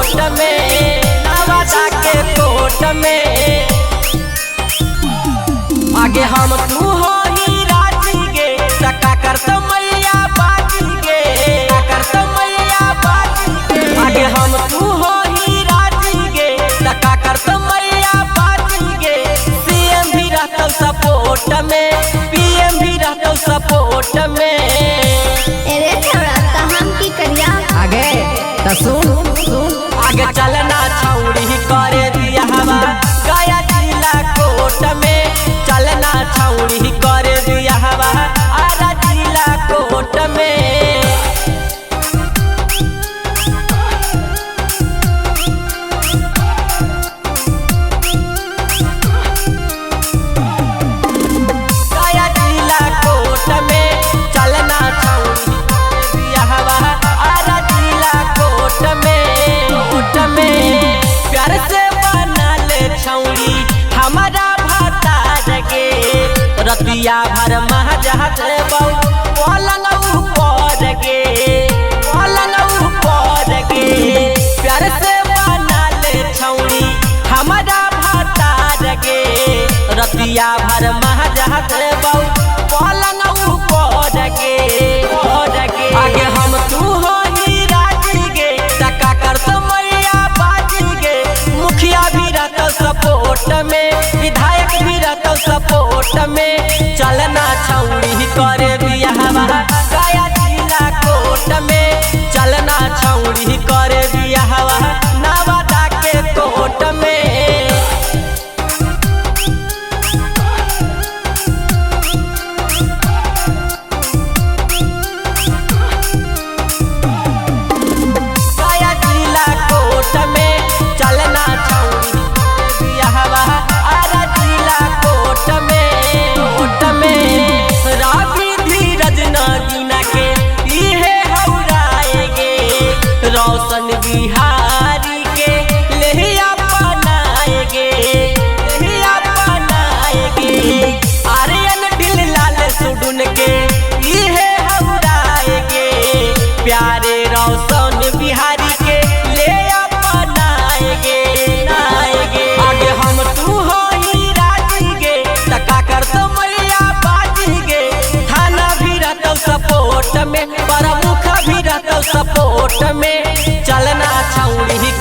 Support में, नवादा के कोट में। आगे हम तू हो ही राजी गे, टका कर तो मैया बाजी गे, कर तो मैया बाजी गे। आगे हम तू हो ही राजी गे, टका कर तो मैया बाजी गे। सीएम भी रहता सपोर्ट में, पीएम भी रहता सपोर्ट में। अरे छोड़ा तो हम की करिया आगे तो सुन आगे चलना छौड़ी करे दिया हवा, गया जिला कोट में। चलना छौड़ी करे दिया हवा, आरा जिला कोट में। गया जिला कोट में, चलना छौड़ी करे दिया हवा, आरा जिला कोट में। कोट में प्यार से बना ले छौड़ी हमारा भाता जगे, रतिया भर महाजहाज बहु पलंग ऊपर गे, पलंग ऊपर गे। प्यार से बना ले छौड़ी हमारा भाता जगे, रतिया भर महाजहाज बहु पलंग ऊपर गे। आगे हम तू हो ही राजी गे, टका कर तो मैया बाजी गे। मुखिया भी रहता सपोर्ट में, विधायक भी रहता सपोर्ट में। चलना छौड़ी करे बियाहवा, गया जिला कोट में। चलना छौड़ी करे बियाहवा, नवादा के कोट में। गया जिला कोट में, चलना छौड़ी करे बियाहवा, आरा जिला कोट में। कोट में राबी धीरज नगीना के इहे हौराएगे, रोशन बिहारी के लेहिया बनाएगे, लेहिया बनाएगे। आर्यन दिल लाल सुडुन के इहे हौराएगे, प्यारे रोशन बिहारी के ले अपनाएगे। आगे हम तू हो ही राजी गे, टका कर तो मैया बाजी गे। थाना भी रहता सपोर्ट में, प्रमुख भी रहता सपोर्ट में। चलना छौड़ी